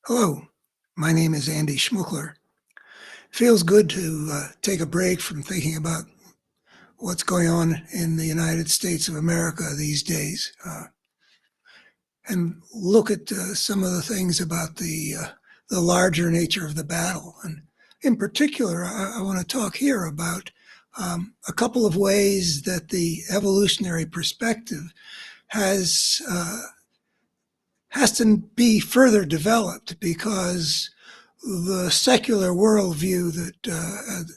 Hello, my name is Andy Schmuckler. Feels good to take a break from thinking about what's going on in the United States of America these days and look at some of the things about the larger nature of the battle. And in particular, I want to talk here about a couple of ways that the evolutionary perspective has has to be further developed because the secular worldview that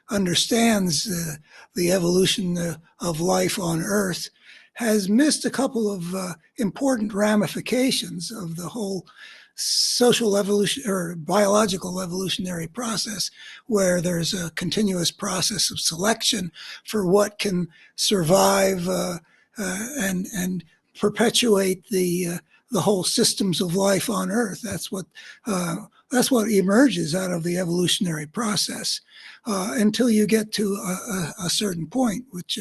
understands the evolution of life on Earth has missed a couple of important ramifications of the whole social evolution or biological evolutionary process, where there's a continuous process of selection for what can survive and perpetuate the whole systems of life on Earth. That's what emerges out of the evolutionary process until you get to a certain point, which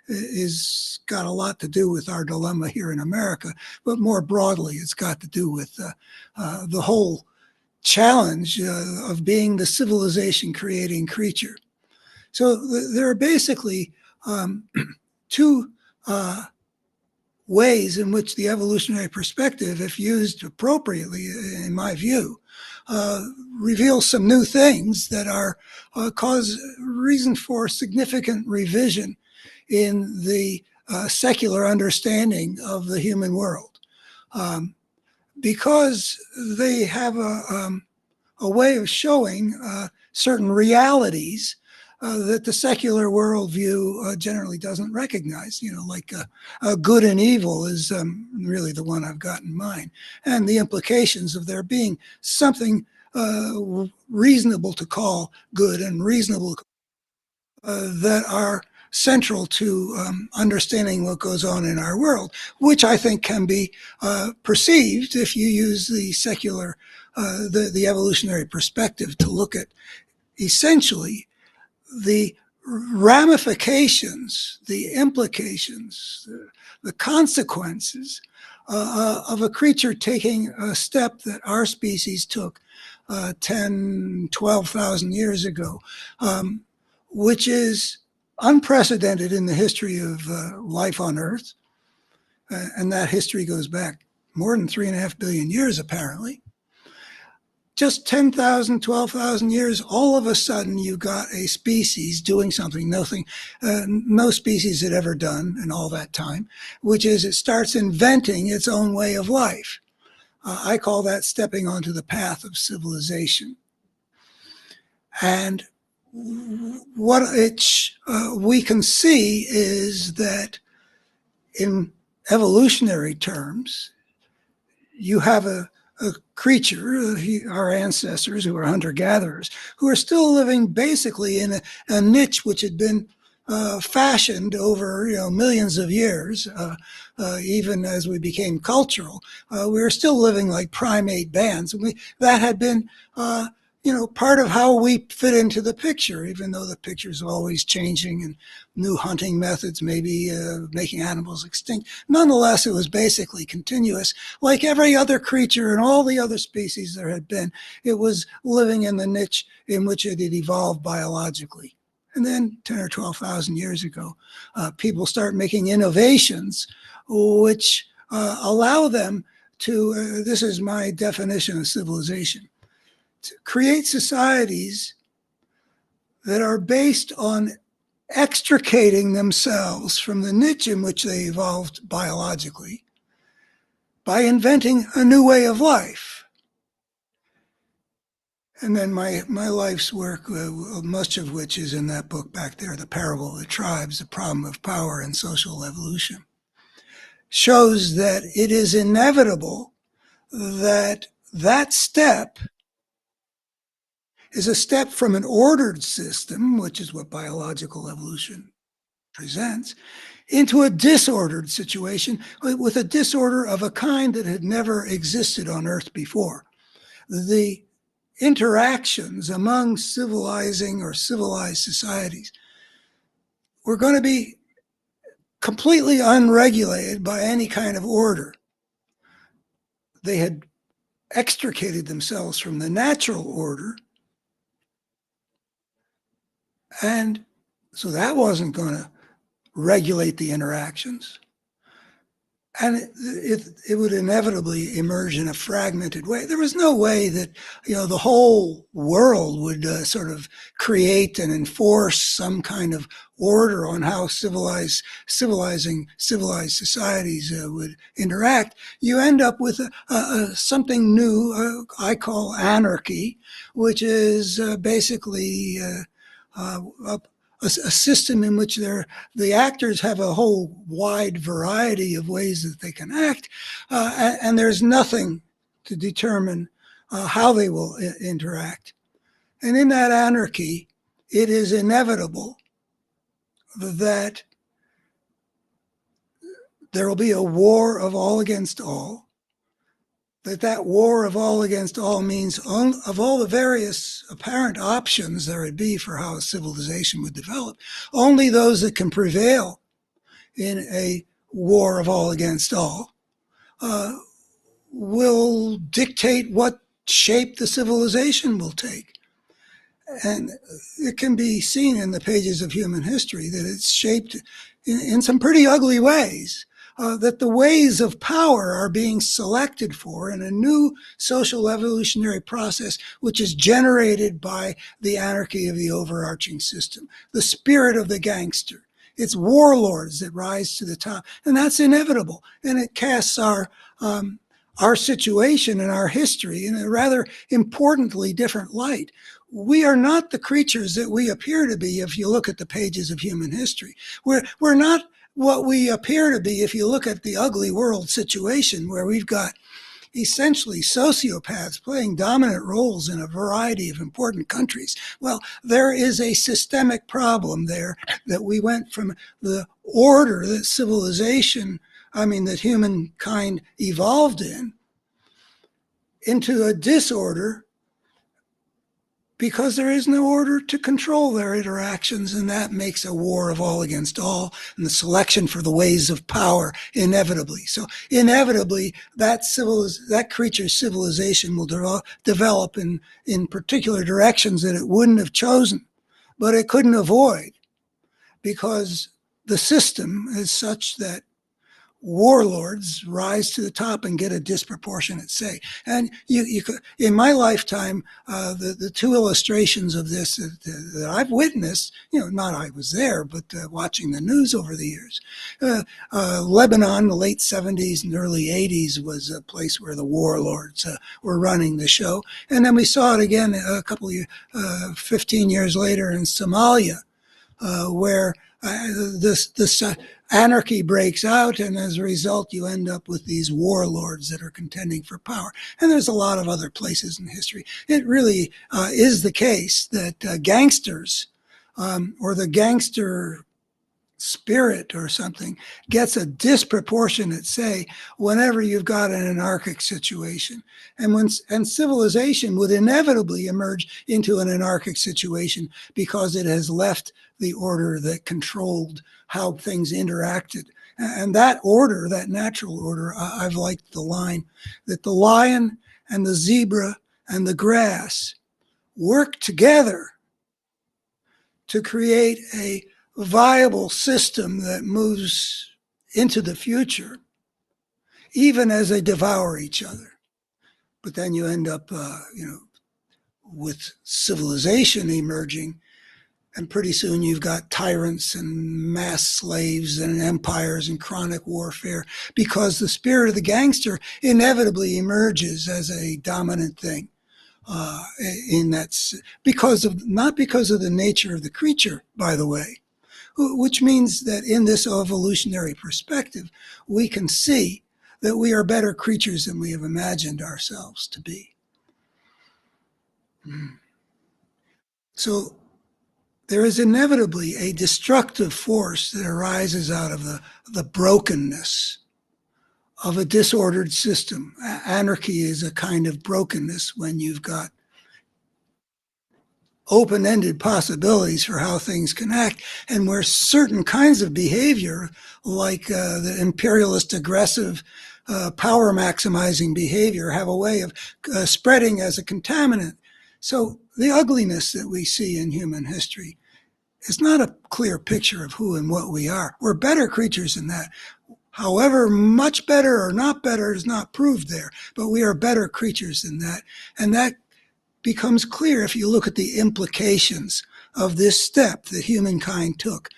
is got a lot to do with our dilemma here in America, but more broadly, it's got to do with the whole challenge of being the civilization-creating creature. So there are basically two ways in which the evolutionary perspective, if used appropriately, in my view, reveals some new things that are cause reason for significant revision in the secular understanding of the human world, because they have a way of showing certain realities that the secular worldview generally doesn't recognize, like good and evil is really the one I've got in mind, and the implications of there being something reasonable to call good and reasonable that are central to understanding what goes on in our world, which I think can be perceived if you use the secular, the evolutionary perspective to look at essentially the ramifications, the implications, the consequences of a creature taking a step that our species took 10, 12,000 years ago, which is unprecedented in the history of life on Earth. And that history goes back more than 3.5 billion years, apparently. Just 10,000, 12,000 years, all of a sudden you got a species doing something no species had ever done in all that time, which is it starts inventing its own way of life. I call that stepping onto the path of civilization. And what we can see is that in evolutionary terms, you have a creature, our ancestors who are hunter-gatherers, who are still living basically in a niche which had been fashioned over millions of years. Even as we became cultural, we were still living like primate bands. That had been part of how we fit into the picture, even though the picture is always changing and new hunting methods maybe making animals extinct. Nonetheless, it was basically continuous. Like every other creature and all the other species there had been, it was living in the niche in which it had evolved biologically. And then 10 or 12,000 years ago, people start making innovations which allow them to, this is my definition of civilization, to create societies that are based on extricating themselves from the niche in which they evolved biologically by inventing a new way of life. And then my life's work, much of which is in that book back there, The Parable of the Tribes, The Problem of Power and Social Evolution, shows that it is inevitable that that step is a step from an ordered system, which is what biological evolution presents, into a disordered situation with a disorder of a kind that had never existed on Earth before. The interactions among civilizing or civilized societies were going to be completely unregulated by any kind of order. They had extricated themselves from the natural order. And so that wasn't going to regulate the interactions. And it would inevitably emerge in a fragmented way. There was no way that, the whole world would sort of create and enforce some kind of order on how civilized societies would interact. You end up with something new, I call anarchy, which is basically a system in which the actors have a whole wide variety of ways that they can act, and there's nothing to determine how they will interact. And in that anarchy, it is inevitable that there will be a war of all against all. That war of all against all means of all the various apparent options there would be for how a civilization would develop, only those that can prevail in a war of all against all will dictate what shape the civilization will take. And it can be seen in the pages of human history that it's shaped in some pretty ugly ways. That the ways of power are being selected for in a new social evolutionary process, which is generated by the anarchy of the overarching system, the spirit of the gangster. It's warlords that rise to the top, and that's inevitable. And it casts our situation and our history in a rather importantly different light. We are not the creatures that we appear to be if you look at the pages of human history. We're not what we appear to be if you look at the ugly world situation where we've got essentially sociopaths playing dominant roles in a variety of important countries. Well, there is a systemic problem there that we went from the order that that humankind evolved into a disorder because there is no order to control their interactions, and that makes a war of all against all and the selection for the ways of power inevitably. So inevitably, that creature's civilization will develop in particular directions that it wouldn't have chosen, but it couldn't avoid, because the system is such that warlords rise to the top and get a disproportionate say. And you could, in my lifetime, the two illustrations of this that I've witnessed, not I was there, but watching the news over the years. Lebanon, the late 70s and early 80s, was a place where the warlords were running the show. And then we saw it again a couple of 15 years later in Somalia, where this anarchy breaks out, and as a result, you end up with these warlords that are contending for power. And there's a lot of other places in history. It really is the case that gangsters or the gangster spirit or something gets a disproportionate say whenever you've got an anarchic situation. And civilization would inevitably emerge into an anarchic situation because it has left the order that controlled how things interacted. And that order, that natural order, I've liked the line that the lion and the zebra and the grass work together to create a viable system that moves into the future, even as they devour each other. But then you end up, with civilization emerging, and pretty soon you've got tyrants and mass slaves and empires and chronic warfare, because the spirit of the gangster inevitably emerges as a dominant thing. Not because of the nature of the creature, by the way, which means that in this evolutionary perspective, we can see that we are better creatures than we have imagined ourselves to be. So there is inevitably a destructive force that arises out of the brokenness of a disordered system. Anarchy is a kind of brokenness when you've got open-ended possibilities for how things can act, and where certain kinds of behavior, like the imperialist aggressive power maximizing behavior have a way of spreading as a contaminant. So the ugliness that we see in human history is not a clear picture of who and what we are. We're better creatures than that. However, much better or not better is not proved there, but we are better creatures than that. And that becomes clear if you look at the implications of this step that humankind took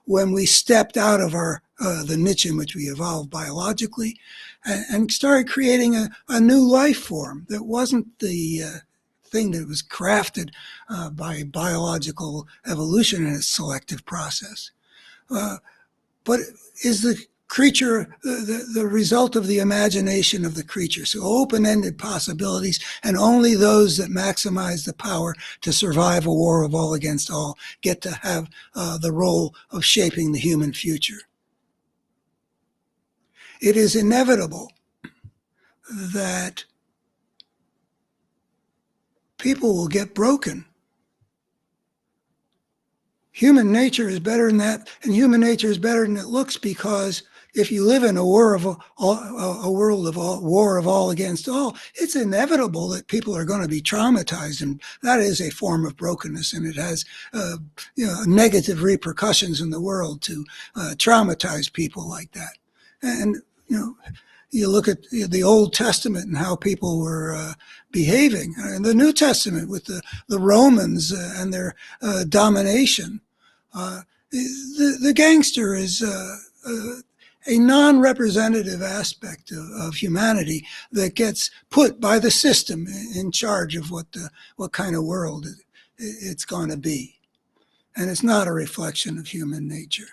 when we stepped out of the niche in which we evolved biologically and started creating a new life form that wasn't the thing that was crafted by biological evolution in its selective process, but is the creature the result of the imagination of the creature. So open-ended possibilities, and only those that maximize the power to survive a war of all against all get to have the role of shaping the human future. It is inevitable that people will get broken. Human nature is better than that, and human nature is better than it looks, because if you live in a world of war of all against all, it's inevitable that people are going to be traumatized, and that is a form of brokenness, and it has negative repercussions in the world to traumatize people like that. And you look at the Old Testament and how people were behaving, and the New Testament with the Romans and their domination. The gangster is a non-representative aspect of humanity that gets put by the system in charge of what kind of world it's going to be. And it's not a reflection of human nature.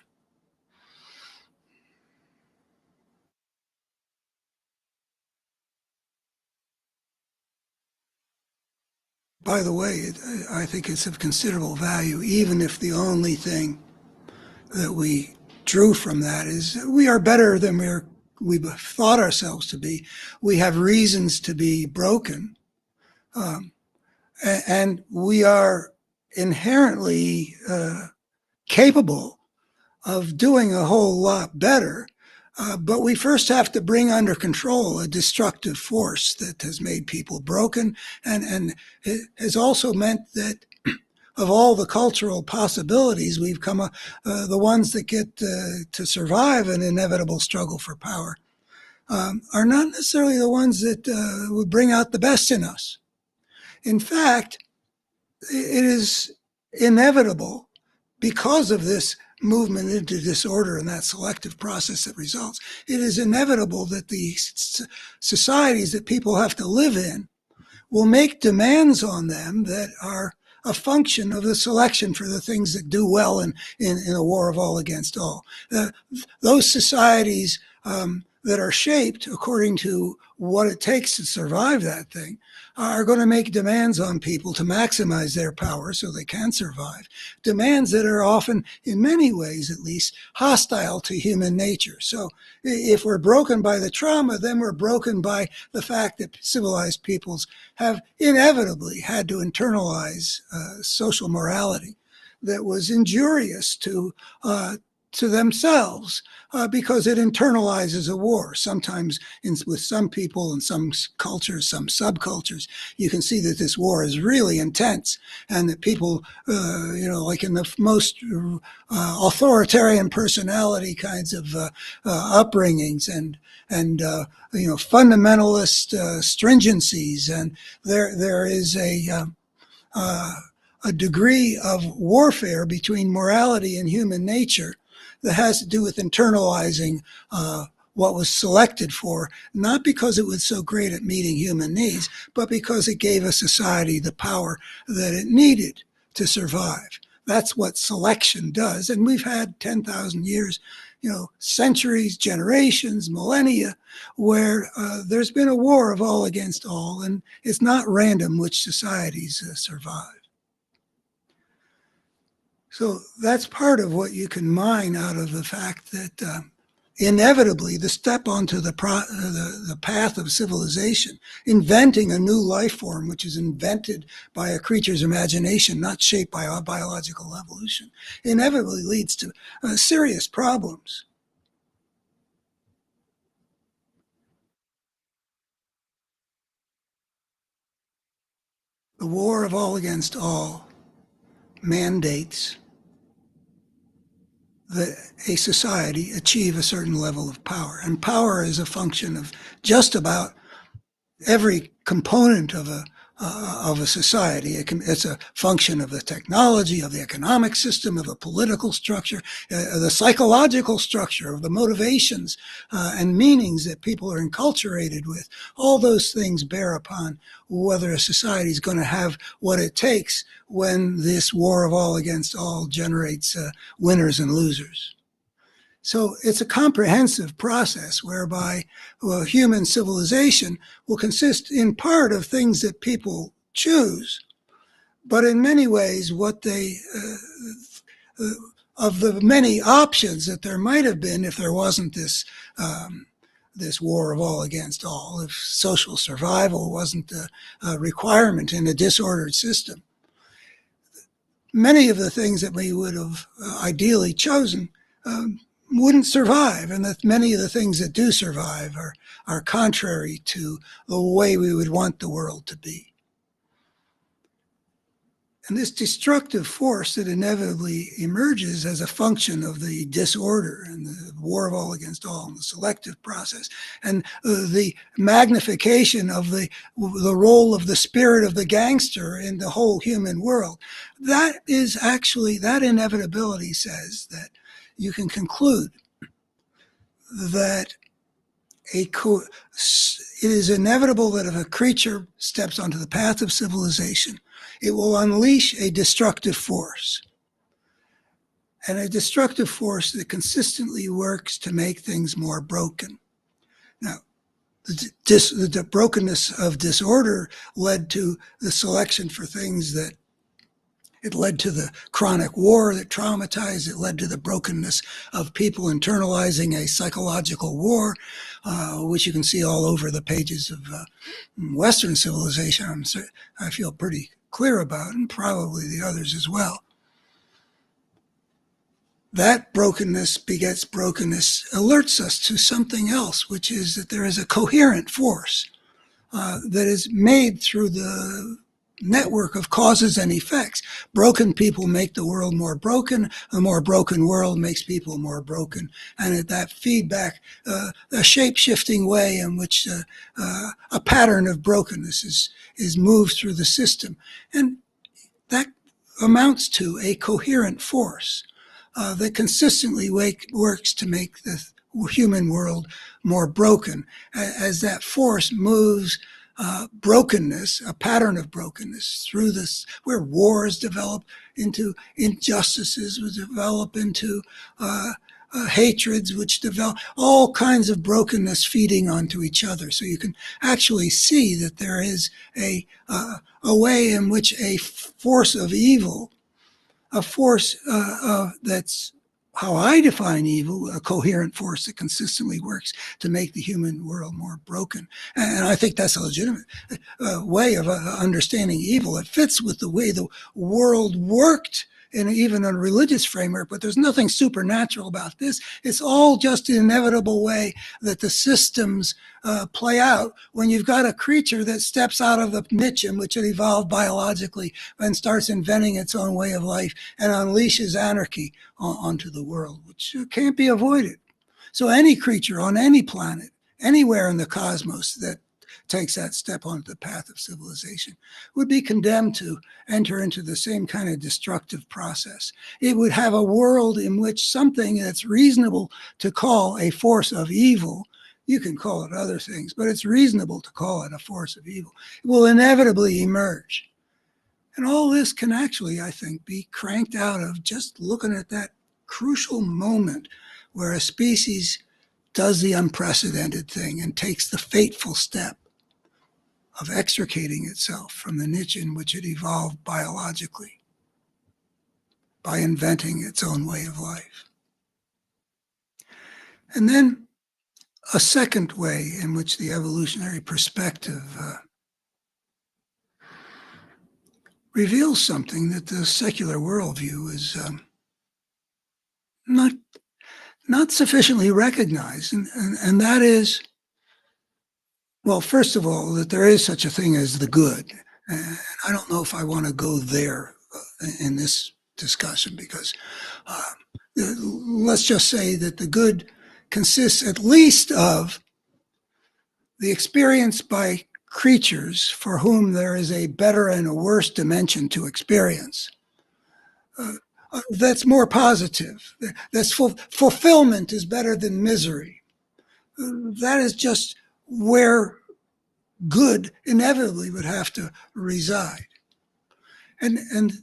By the way, I think it's of considerable value, even if the only thing that we drew from that is we are better than we thought ourselves to be. We have reasons to be broken, and we are inherently capable of doing a whole lot better. But we first have to bring under control a destructive force that has made people broken, and it has also meant that of all the cultural possibilities, we've come the ones that get to survive an inevitable struggle for power are not necessarily the ones that would bring out the best in us. In fact, it is inevitable, because of this movement into disorder and that selective process that results, it is inevitable that the societies that people have to live in will make demands on them that are a function of the selection for the things that do well in a war of all against all. Those societies that are shaped according to what it takes to survive that thing are going to make demands on people to maximize their power so they can survive. Demands that are often, in many ways at least, hostile to human nature. So if we're broken by the trauma, then we're broken by the fact that civilized peoples have inevitably had to internalize social morality that was injurious to themselves because it internalizes a war. Sometimes with some people and some cultures, some subcultures, you can see that this war is really intense, and that people, like in the most authoritarian personality kinds of upbringings and fundamentalist stringencies, and there is a degree of warfare between morality and human nature that has to do with internalizing what was selected for, not because it was so great at meeting human needs, but because it gave a society the power that it needed to survive. That's what selection does. And we've had 10,000 years, centuries, generations, millennia, where there's been a war of all against all, and it's not random which societies survive. So that's part of what you can mine out of the fact that inevitably the step onto the path of civilization, inventing a new life form, which is invented by a creature's imagination, not shaped by our biological evolution, inevitably leads to serious problems. the war of all against all mandates that a society achieve a certain level of power. And power is a function of just about every component of a society. It's a function of the technology, of the economic system, of the political structure, the psychological structure, of the motivations and meanings that people are enculturated with. All those things bear upon whether a society is going to have what it takes when this war of all against all generates winners and losers. So it's a comprehensive process whereby human civilization will consist in part of things that people choose, but in many ways what they, of the many options that there might have been if there wasn't this war of all against all, if social survival wasn't a requirement in a disordered system, many of the things that we would have ideally chosen wouldn't survive, and that many of the things that do survive are contrary to the way we would want the world to be. And this destructive force that inevitably emerges as a function of the disorder and the war of all against all and the selective process and the magnification of the role of the spirit of the gangster in the whole human world, that inevitability says that you can conclude that it is inevitable that if a creature steps onto the path of civilization, it will unleash a destructive force. And a destructive force that consistently works to make things more broken. Now, the brokenness of disorder led to the selection for things that it led to the chronic war that traumatized. It led to the brokenness of people internalizing a psychological war, which you can see all over the pages of Western civilization. I feel pretty clear about, and probably the others as well. That brokenness begets brokenness, alerts us to something else, which is that there is a coherent force that is made through the network of causes and effects. Broken people make the world more broken. A more broken world makes people more broken. And that feedback, a shape-shifting way in which a pattern of brokenness is moved through the system. And that amounts to a coherent force that consistently works to make the human world more broken. As that force moves brokenness, a pattern of brokenness through this, where wars develop into injustices, which develop into hatreds, which develop all kinds of brokenness feeding onto each other. So you can actually see that there is a way in which a force of evil, a force that's how I define evil, a coherent force that consistently works to make the human world more broken. And I think that's a legitimate way of understanding evil. It fits with the way the world worked in even a religious framework, but there's nothing supernatural about this. It's all just an inevitable way that the systems play out when you've got a creature that steps out of the niche in which it evolved biologically and starts inventing its own way of life and unleashes anarchy onto the world, which can't be avoided. So any creature on any planet, anywhere in the cosmos that takes that step onto the path of civilization would be condemned to enter into the same kind of destructive process. It would have a world in which something that's reasonable to call a force of evil, you can call it other things, but it's reasonable to call it a force of evil, it will inevitably emerge. And all this can actually, I think, be cranked out of just looking at that crucial moment where a species does the unprecedented thing and takes the fateful step of extricating itself from the niche in which it evolved biologically by inventing its own way of life. And then a second way in which the evolutionary perspective reveals something that the secular worldview is not sufficiently recognized, and that is, well, first of all, that there is such a thing as the good. And I don't know if I want to go there in this discussion because let's just say that the good consists at least of the experience by creatures for whom there is a better and a worse dimension to experience. That's more positive. That's fulfillment is better than misery. That is just where good inevitably would have to reside. And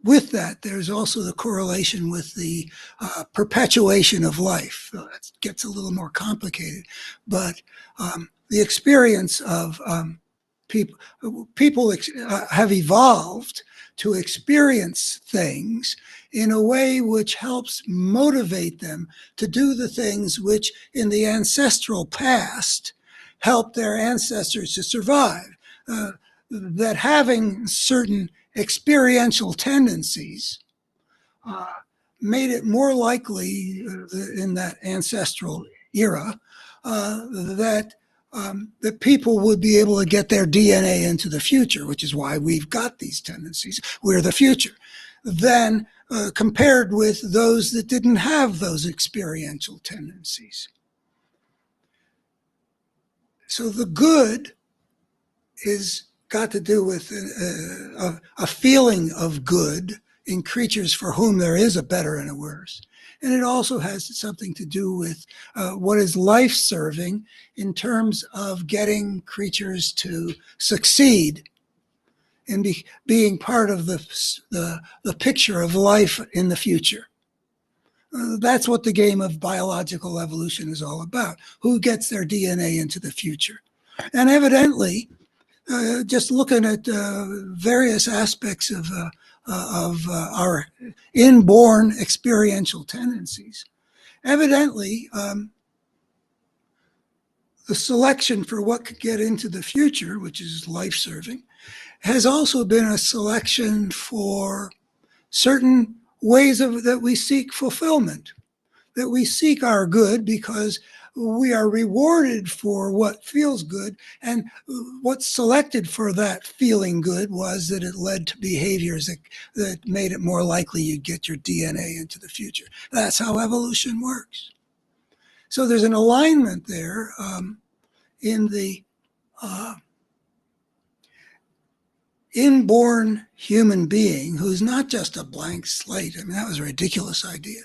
with that, there's also the correlation with the perpetuation of life. That gets a little more complicated, but the experience of people have evolved to experience things in a way which helps motivate them to do the things which in the ancestral past helped their ancestors to survive. That having certain experiential tendencies made it more likely in that ancestral era that people would be able to get their DNA into the future, which is why we've got these tendencies. We're the future. Then compared with those that didn't have those experiential tendencies. So the good is got to do with a feeling of good in creatures for whom there is a better and a worse. And it also has something to do with what is life-serving in terms of getting creatures to succeed in being part of the picture of life in the future. That's what the game of biological evolution is all about. Who gets their DNA into the future? And evidently, just looking at various aspects of our inborn experiential tendencies, evidently the selection for what could get into the future, which is life-serving, has also been a selection for certain ways that we seek fulfillment, that we seek our good because we are rewarded for what feels good, and what's selected for that feeling good was that it led to behaviors that made it more likely you'd get your DNA into the future. That's how evolution works. So there's an alignment there in the inborn human being who's not just a blank slate. I mean, that was a ridiculous idea.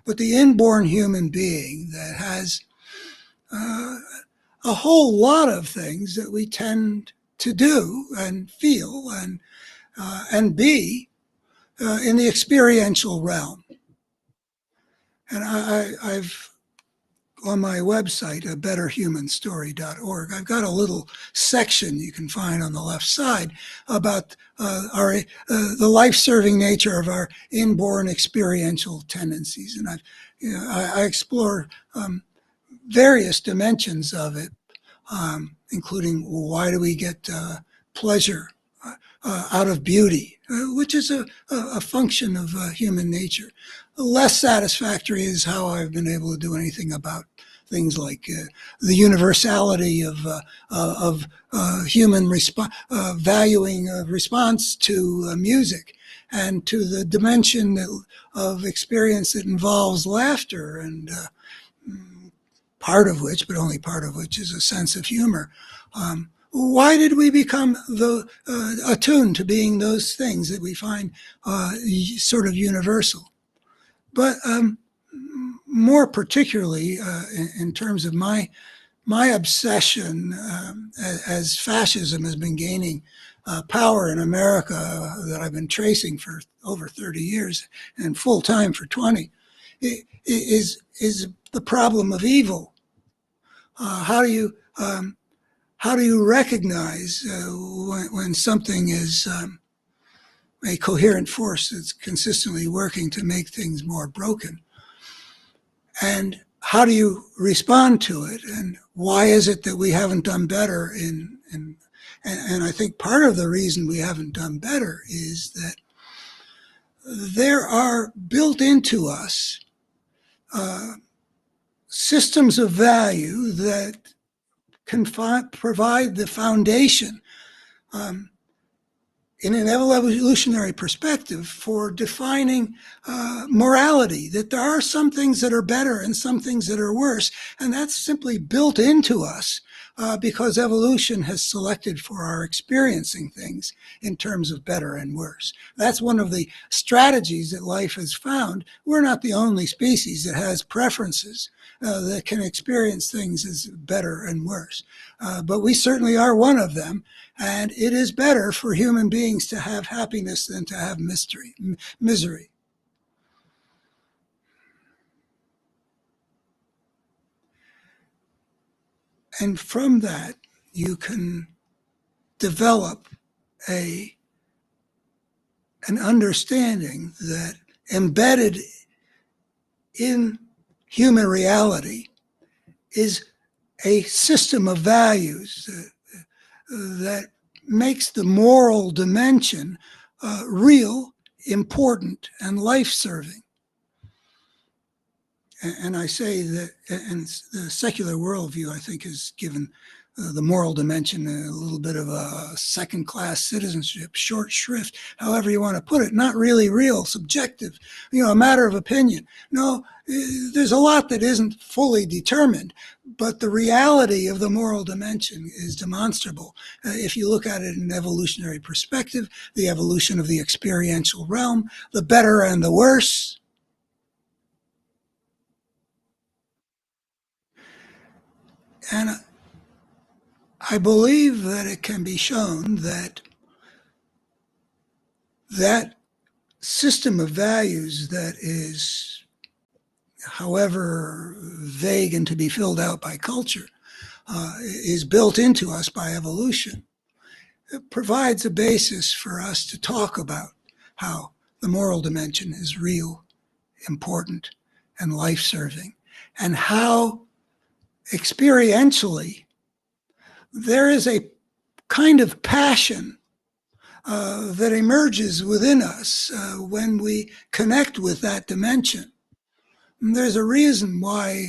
But the inborn human being that has a whole lot of things that we tend to do and feel and be in the experiential realm. And I've on my website, betterhumanstory.org, I've got a little section you can find on the left side about the life-serving nature of our inborn experiential tendencies, and I explore various dimensions of it, including why do we get pleasure out of beauty, which is a function of human nature. Less satisfactory is how I've been able to do anything about things like the universality of human valuing response to music, and to the dimension of experience that involves laughter, and part of which, but only part of which, is a sense of humor. Why did we become attuned to being those things that we find sort of universal? But more particularly in terms of my obsession as fascism has been gaining power in America that I've been tracing for over 30 years and full time for 20, is the problem of evil. How do you recognize when something is a coherent force that's consistently working to make things more broken? And how do you respond to it? And why is it that we haven't done better and I think part of the reason we haven't done better is that there are built into us systems of value that can provide the foundation um, in an evolutionary perspective for defining morality, that there are some things that are better and some things that are worse, and that's simply built into us because evolution has selected for our experiencing things in terms of better and worse. That's one of the strategies that life has found. We're not the only species that has preferences that can experience things as better and worse, but we certainly are one of them. And it is better for human beings to have happiness than to have misery. And from that, you can develop a an understanding that embedded in human reality is a system of values that makes the moral dimension real, important, and life-serving. And I say that, and the secular worldview, I think, has given the moral dimension a little bit of a second-class citizenship, short shrift, however you want to put it, not really real, subjective, a matter of opinion. No, there's a lot that isn't fully determined, but the reality of the moral dimension is demonstrable. If you look at it in an evolutionary perspective, the evolution of the experiential realm, the better and the worse. And I believe that it can be shown that that system of values that is, however vague and to be filled out by culture, is built into us by evolution. It provides a basis for us to talk about how the moral dimension is real, important, and life-serving, and how experientially there is a kind of passion that emerges within us when we connect with that dimension. And there's a reason why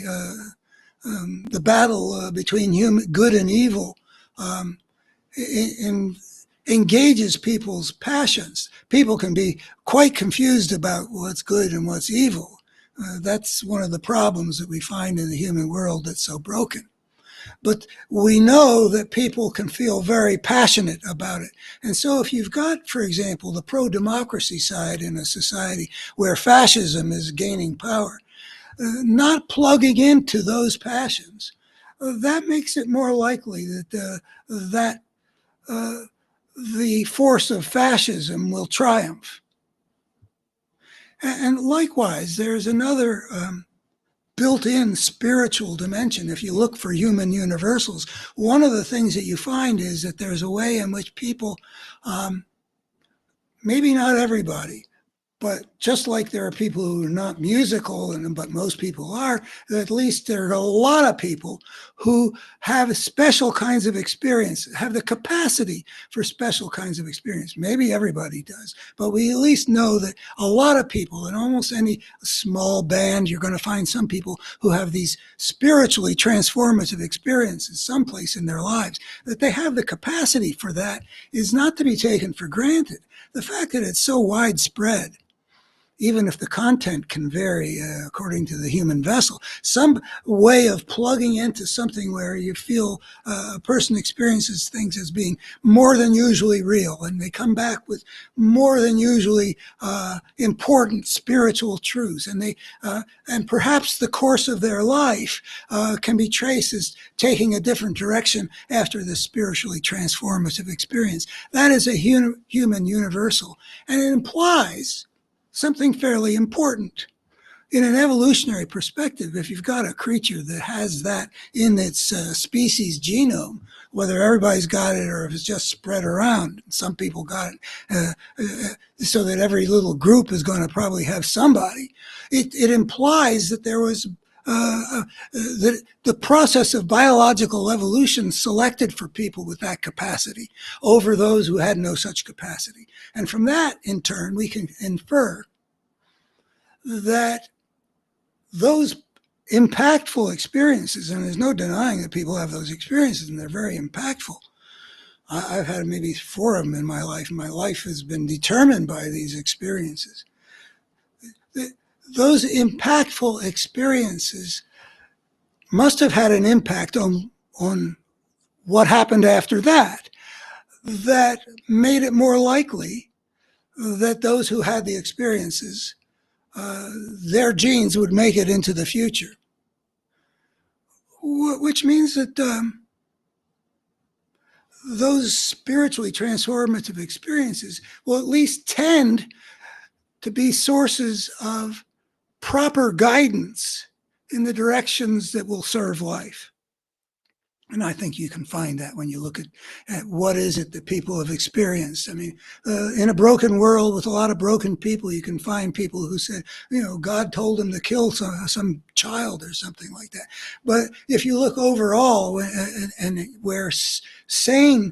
the battle between good and evil engages people's passions. People can be quite confused about what's good and what's evil. That's one of the problems that we find in the human world that's so broken. But we know that people can feel very passionate about it. And so if you've got, for example, the pro-democracy side in a society where fascism is gaining power, not plugging into those passions, that makes it more likely that the force of fascism will triumph. And likewise, there's another built-in spiritual dimension. If you look for human universals, one of the things that you find is that there's a way in which people, maybe not everybody, but just like there are people who are not musical, but most people are, at least there are a lot of people who have special kinds of experience, have the capacity for special kinds of experience. Maybe everybody does, but we at least know that a lot of people, in almost any small band, you're going to find some people who have these spiritually transformative experiences someplace in their lives. That they have the capacity for that is not to be taken for granted. The fact that it's so widespread, even if the content can vary according to the human vessel, some way of plugging into something where you feel a person experiences things as being more than usually real, and they come back with more than usually important spiritual truths, and perhaps the course of their life can be traced as taking a different direction after this spiritually transformative experience. That is a human universal, and it implies something fairly important. In an evolutionary perspective, if you've got a creature that has that in its species genome, whether everybody's got it or if it's just spread around, some people got it, so that every little group is going to probably have somebody, it implies that there was the process of biological evolution selected for people with that capacity over those who had no such capacity. And from that, in turn, we can infer that those impactful experiences, and there's no denying that people have those experiences and they're very impactful, I've had maybe 4 of them in my life. My life has been determined by these experiences. Those impactful experiences must have had an impact on what happened after that, that made it more likely that those who had the experiences, their genes would make it into the future. Which means that those spiritually transformative experiences will at least tend to be sources of proper guidance in the directions that will serve life. And I think you can find that when you look at what is it that people have experienced. I mean, in a broken world with a lot of broken people, you can find people who said, God told them to kill some child or something like that. But if you look overall, and where sane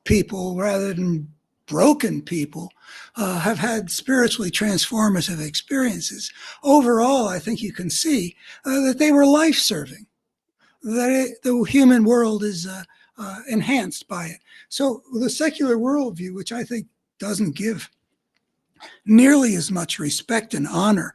people rather than broken people have had spiritually transformative experiences, overall, I think you can see that they were life-serving. That the human world is enhanced by it. So the secular worldview, which I think doesn't give nearly as much respect and honor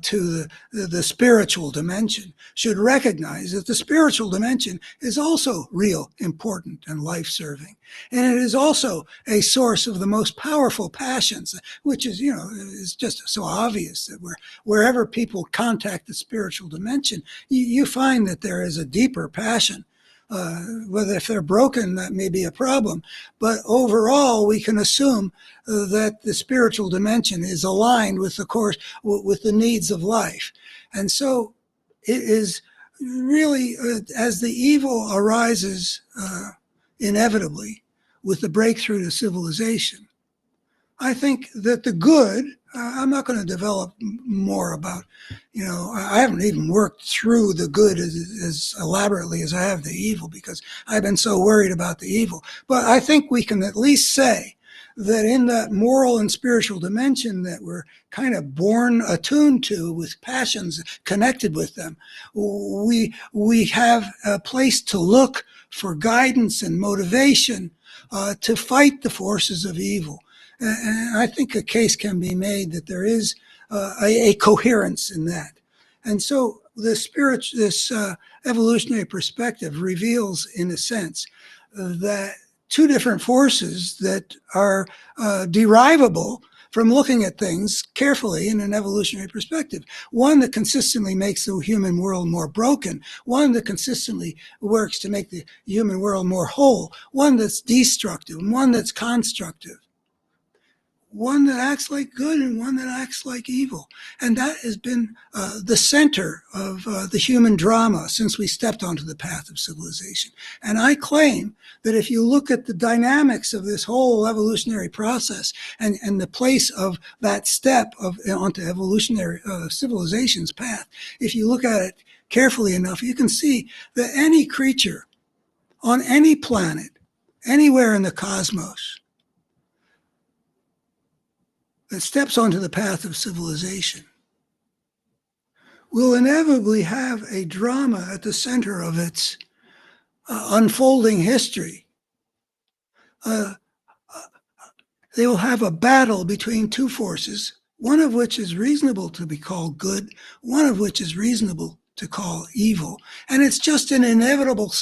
to the spiritual dimension, should recognize that the spiritual dimension is also real, important, and life-serving. And it is also a source of the most powerful passions, which is, is just so obvious that wherever people contact the spiritual dimension, you find that there is a deeper passion. Whether if they're broken, that may be a problem. But overall, we can assume that the spiritual dimension is aligned with with the needs of life. And so it is really, as the evil arises inevitably with the breakthrough to civilization, I think that the good, I'm not going to develop more about, I haven't even worked through the good as elaborately as I have the evil because I've been so worried about the evil. But I think we can at least say that in that moral and spiritual dimension that we're kind of born attuned to with passions connected with them, we have a place to look for guidance and motivation to fight the forces of evil. And I think a case can be made that there is a coherence in that. And so this evolutionary perspective reveals, in a sense, that 2 different forces that are derivable from looking at things carefully in an evolutionary perspective. One that consistently makes the human world more broken, one that consistently works to make the human world more whole, one that's destructive, and one that's constructive. One that acts like good and one that acts like evil. And that has been the center of the human drama since we stepped onto the path of civilization. And I claim that if you look at the dynamics of this whole evolutionary process and the place of that step onto evolutionary civilization's path, if you look at it carefully enough, you can see that any creature on any planet, anywhere in the cosmos, that steps onto the path of civilization will inevitably have a drama at the center of its unfolding history. They will have a battle between 2 forces, one of which is reasonable to be called good, one of which is reasonable to call evil. And it's just an inevitable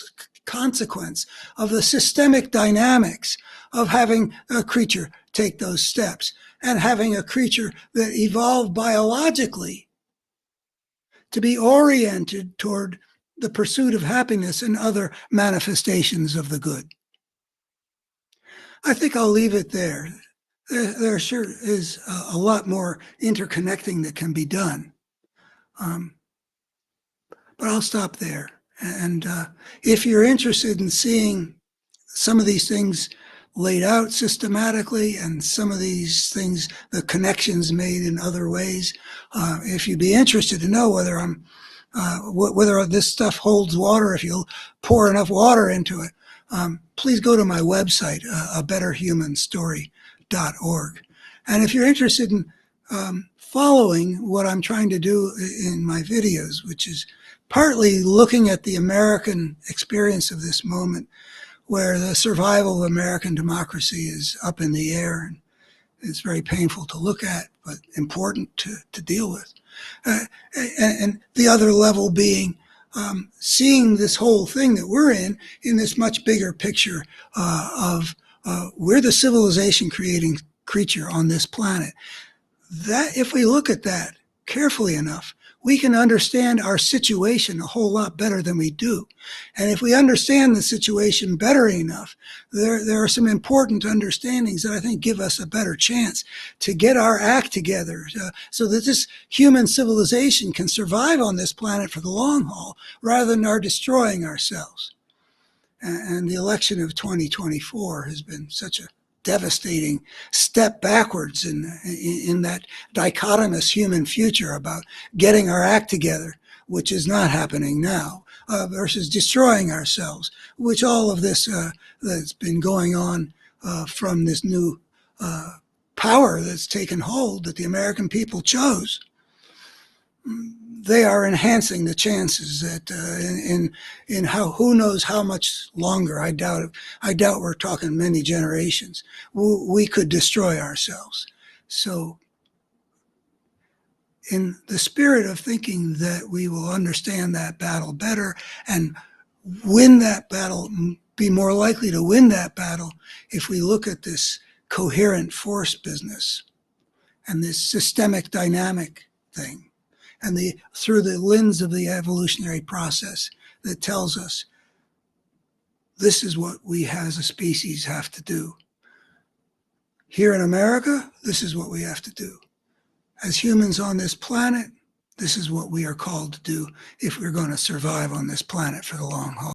consequence of the systemic dynamics of having a creature take those steps and having a creature that evolved biologically to be oriented toward the pursuit of happiness and other manifestations of the good. I think I'll leave it there. There sure is a lot more interconnecting that can be done. But I'll stop there. And if you're interested in seeing some of these things laid out systematically and some of these things, the connections made in other ways, if you'd be interested to know whether whether this stuff holds water, if you'll pour enough water into it, please go to my website, abetterhumanstory.org. And if you're interested in following what I'm trying to do in my videos, which is partly looking at the American experience of this moment, where the survival of American democracy is up in the air, and it's very painful to look at, but important to deal with. And the other level being seeing this whole thing that we're in this much bigger picture of we're the civilization creating creature on this planet. That if we look at that carefully enough, we can understand our situation a whole lot better than we do. And if we understand the situation better enough, there are some important understandings that I think give us a better chance to get our act together so that this human civilization can survive on this planet for the long haul rather than our destroying ourselves. And the election of 2024 has been such a devastating step backwards in that dichotomous human future about getting our act together, which is not happening now, versus destroying ourselves, which all of this that's been going on from this new power that's taken hold that the American people chose. They are enhancing the chances that in how who knows how much longer. I doubt we're talking many generations. We could destroy ourselves. So, in the spirit of thinking that we will understand that battle better and win that battle, be more likely to win that battle if we look at this coherent force business and this systemic dynamic thing. And through the lens of the evolutionary process that tells us this is what we as a species have to do. Here in America, this is what we have to do. As humans on this planet, this is what we are called to do if we're going to survive on this planet for the long haul.